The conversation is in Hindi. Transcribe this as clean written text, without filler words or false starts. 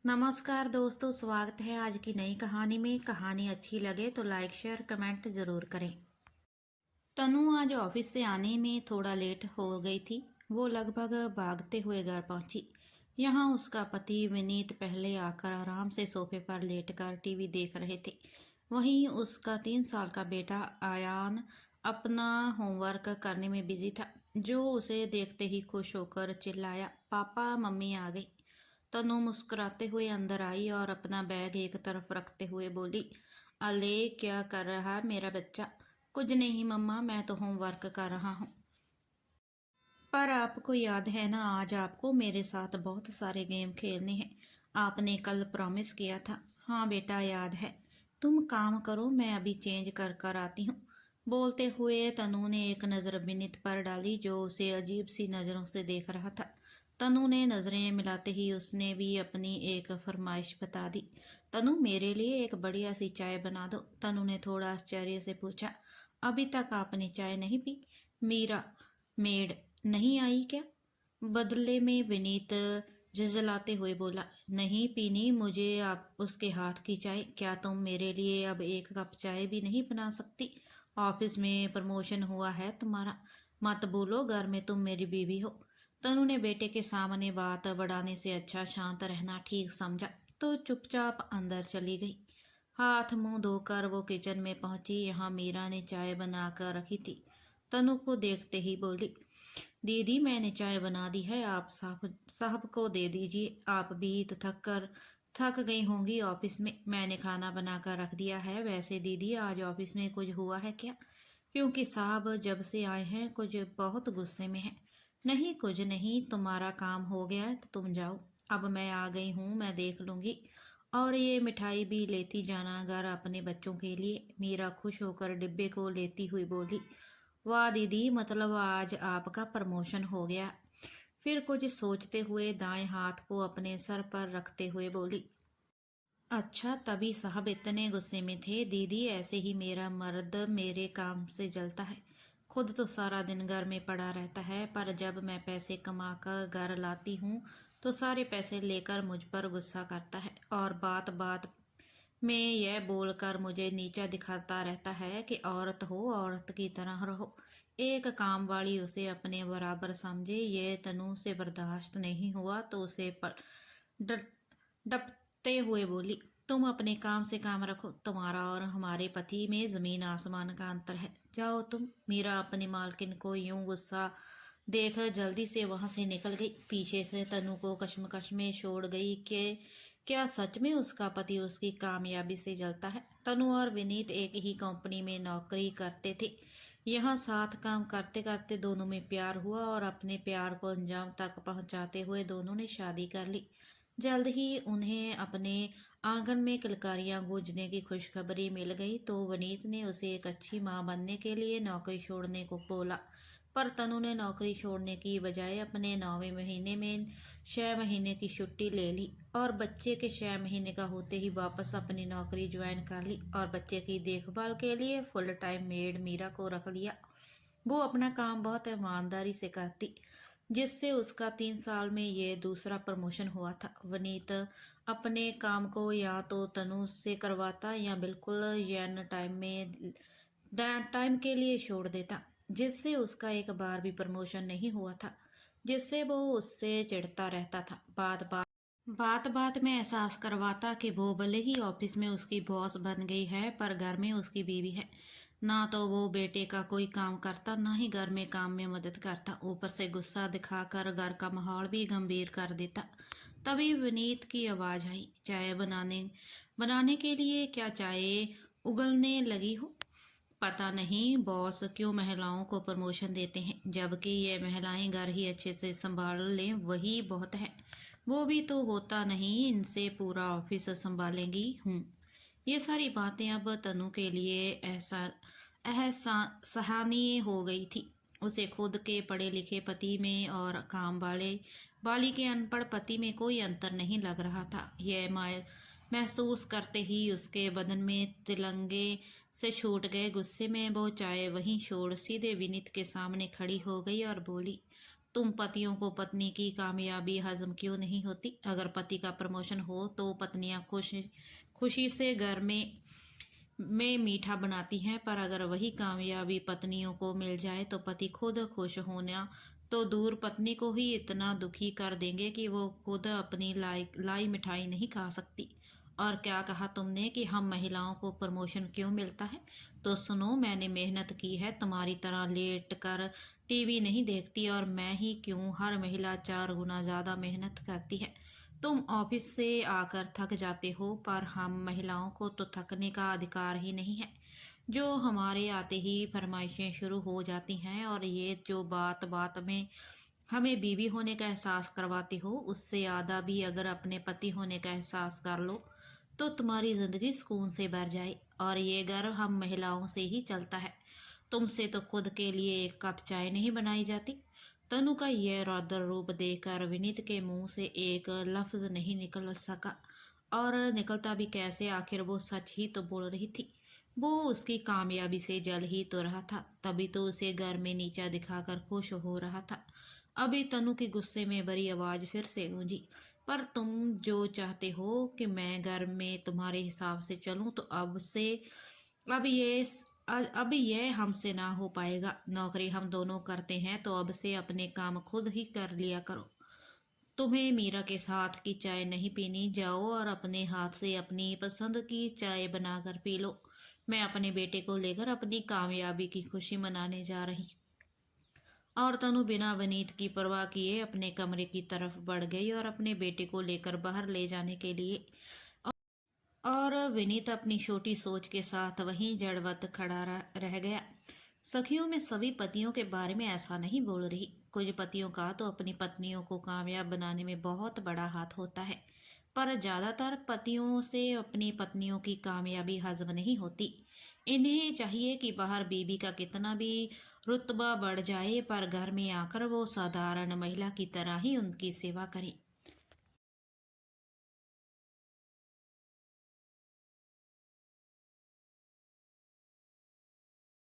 नमस्कार दोस्तों, स्वागत है आज की नई कहानी में। कहानी अच्छी लगे तो लाइक शेयर कमेंट ज़रूर करें। तनु आज ऑफिस से आने में थोड़ा लेट हो गई थी। वो लगभग भागते हुए घर पहुंची। यहाँ उसका पति विनीत पहले आकर आराम से सोफे पर लेटकर टीवी देख रहे थे। वहीं उसका 3 साल का बेटा आयान अपना होमवर्क करने में बिजी था, जो उसे देखते ही खुश होकर चिल्लाया, पापा मम्मी आ गई। तनु मुस्कुराते हुए अंदर आई और अपना बैग एक तरफ रखते हुए बोली, अले क्या कर रहा है मेरा बच्चा? कुछ नहीं मम्मा, मैं तो होमवर्क कर रहा हूँ। पर आपको याद है ना, आज आपको मेरे साथ बहुत सारे गेम खेलने हैं। आपने कल प्रॉमिस किया था। हाँ बेटा, याद है। तुम काम करो, मैं अभी चेंज कर कर आती हूँ। बोलते हुए तनु ने एक नज़र विनीत पर डाली, जो उसे अजीब सी नज़रों से देख रहा था। तनु ने नज़रें मिलाते ही उसने भी अपनी एक फरमाइश बता दी। तनु, मेरे लिए एक बढ़िया सी चाय बना दो। तनु ने थोड़ा आश्चर्य से पूछा, अभी तक आपने चाय नहीं पी? मीरा मेड नहीं आई क्या? बदले में विनीत झिझलाते हुए बोला, नहीं पीनी मुझे आप उसके हाथ की चाय। क्या तुम मेरे लिए अब एक कप चाय भी नहीं बना सकती? ऑफिस में प्रमोशन हुआ है तुम्हारा। मत बोलो, घर में तुम मेरी बीवी हो। तनु ने बेटे के सामने बात बढ़ाने से अच्छा शांत रहना ठीक समझा, तो चुपचाप अंदर चली गई। हाथ मुंह धोकर वो किचन में पहुंची। यहाँ मीरा ने चाय बनाकर रखी थी। तनु को देखते ही बोली, दीदी मैंने चाय बना दी है, आप साहब साहब को दे दीजिए। आप भी तो थक गई होंगी ऑफिस में। मैंने खाना बना कर रख दिया है। वैसे दीदी, आज ऑफिस में कुछ हुआ है क्या? क्योंकि साहब जब से आए हैं कुछ बहुत गुस्से में हैं। नहीं कुछ नहीं, तुम्हारा काम हो गया है तो तुम जाओ। अब मैं आ गई हूँ, मैं देख लूंगी। और ये मिठाई भी लेती जाना घर अपने बच्चों के लिए। मीरा खुश होकर डिब्बे को लेती हुई बोली, वाह दीदी, मतलब आज आपका प्रमोशन हो गया। फिर कुछ सोचते हुए दाएं हाथ को अपने सर पर रखते हुए बोली, अच्छा तभी साहब इतने गुस्से में थे। दीदी, ऐसे ही मेरा मर्द मेरे काम से जलता है। खुद तो सारा दिन घर में पड़ा रहता है, पर जब मैं पैसे कमा कर घर लाती हूँ तो सारे पैसे लेकर मुझ पर गुस्सा करता है और बात बात में यह बोलकर मुझे नीचा दिखाता रहता है कि औरत हो, औरत की तरह रहो। एक काम वाली उसे अपने बराबर समझे। ये तनु से बर्दाश्त नहीं हुआ तो उसे डट डपते हुए बोली, तुम अपने काम से काम रखो। तुम्हारा और हमारे पति में जमीन आसमान का अंतर है। जाओ तुम। मीरा अपनी मालकिन को यूं गुस्सा देख जल्दी से वहां से निकल गई। पीछे से तनु को कश्मकश में छोड़ गई कि क्या सच में उसका पति उसकी कामयाबी से जलता है। तनु और विनीत एक ही कंपनी में नौकरी करते थे। यहाँ साथ काम करते करते दोनों में प्यार हुआ और अपने प्यार को अंजाम तक पहुंचाते हुए दोनों ने शादी कर ली। जल्द ही उन्हें अपने आंगन में किलकारियां गूंजने की खुशखबरी मिल गई तो विनीत ने उसे एक अच्छी मां बनने के लिए नौकरी छोड़ने को बोला। पर तनु ने नौकरी छोड़ने की बजाय अपने 9वें महीने में 6 महीने की छुट्टी ले ली और बच्चे के 6 महीने का होते ही वापस अपनी नौकरी ज्वाइन कर ली और बच्चे की देखभाल के लिए फुल टाइम मेड मीरा को रख लिया। वो अपना काम बहुत ईमानदारी से करती, जिससे उसका 3 साल में ये दूसरा प्रमोशन हुआ था। वनीत अपने काम को या तो तनु से करवाता या बिल्कुल यन टाइम के लिए छोड़ देता, जिससे उसका एक बार भी प्रमोशन नहीं हुआ था, जिससे वो उससे चिढ़ता रहता था। बात बात में एहसास करवाता कि वो भले ही ऑफिस में उसकी बॉस बन गई है, पर घर में उसकी बीवी है। ना तो वो बेटे का कोई काम करता, ना ही घर में काम में मदद करता। ऊपर से गुस्सा दिखाकर घर का माहौल भी गंभीर कर देता। तभी विनीत की आवाज आई, चाय बनाने बनाने के लिए। क्या चाय उगलने लगी हो? पता नहीं बॉस क्यों महिलाओं को प्रमोशन देते हैं, जबकि ये महिलाएं घर ही अच्छे से संभाल लें वही बहुत है। वो भी तो होता नहीं, इनसे पूरा ऑफिस संभालेंगी हूँ। ये सारी बातें अब तनु के लिए ऐसा असहनीय हो गई थी। उसे खुद के पढ़े लिखे पति में और काम वाले बाली के अनपढ़ पति में कोई अंतर नहीं लग रहा था। यह महसूस करते ही उसके बदन में तिलंगे से छूट गए। गुस्से में वो चाय वहीं छोड़ सीधे विनीत के सामने खड़ी हो गई और बोली, तुम पतियों को पत्नी की कामयाबी हजम क्यों नहीं होती? अगर पति का प्रमोशन हो तो पत्नियां खुशी से घर में मीठा बनाती हैं, पर अगर वही कामयाबी पत्नियों को मिल जाए तो पति खुद खुश होना तो दूर पत्नी को ही इतना दुखी कर देंगे कि वो खुद अपनी लाई मिठाई नहीं खा सकती। और क्या कहा तुमने कि हम महिलाओं को प्रमोशन क्यों मिलता है? तो सुनो, मैंने मेहनत की है, तुम्हारी तरह लेट कर टीवी नहीं देखती। और मैं ही क्यों, हर महिला 4 गुना ज़्यादा मेहनत करती है। तुम ऑफिस से आकर थक जाते हो, पर हम महिलाओं को तो थकने का अधिकार ही नहीं है। जो हमारे आते ही फरमाइशें शुरू हो जाती हैं, और ये जो बात बात में हमें बीवी होने का एहसास करवाते हो, उससे आधा भी अगर अपने पति होने का एहसास कर लो तो तुम्हारी जिंदगी सुकून से भर जाए। और ये घर हम महिलाओं से ही चलता है। तुमसे तो खुद के लिए एक कप चाय नहीं बनाई जाती। तनु का यह रौद्र रूप देखकर विनीत के मुंह से एक लफ्ज नहीं निकल सका। और निकलता भी कैसे, आखिर वो सच ही तो बोल रही थी। वो उसकी कामयाबी से जल ही तो रहा था, तभी तो उसे घर में नीचा दिखाकर खुश हो रहा था। अभी तनु की गुस्से में भरी आवाज फिर से गूंजी, पर तुम जो चाहते हो कि मैं घर में तुम्हारे हिसाब से चलूं, तो अब ये अब ये हमसे ना हो पाएगा। नौकरी हम दोनों करते हैं, तो अब से अपने काम खुद ही कर लिया करो। तुम्हें मीरा के साथ की चाय नहीं पीनी, जाओ और अपने हाथ से अपनी पसंद की चाय बनाकर पी लो। मैं अपने बेटे को लेकर अपनी कामयाबी की खुशी मनाने जा रही। और तनु बिना विनीत की परवाह किए अपने कमरे की तरफ बढ़ गई और अपने बेटे को लेकर बाहर ले जाने के लिए। और विनीत अपनी छोटी सोच के साथ वहीं जड़वत खड़ा रह गया। सखियों में सभी पतियों के बारे में ऐसा नहीं बोल रही। कुछ पतियों का तो अपनी पत्नियों को कामयाब बनाने में बहुत बड़ा हाथ होता है, पर ज्यादातर पतियों से अपनी पत्नियों की कामयाबी हजम नहीं होती। इन्हें चाहिए कि बाहर बीबी का कितना भी रुतबा बढ़ जाए, पर घर में आकर वो साधारण महिला की तरह ही उनकी सेवा करें।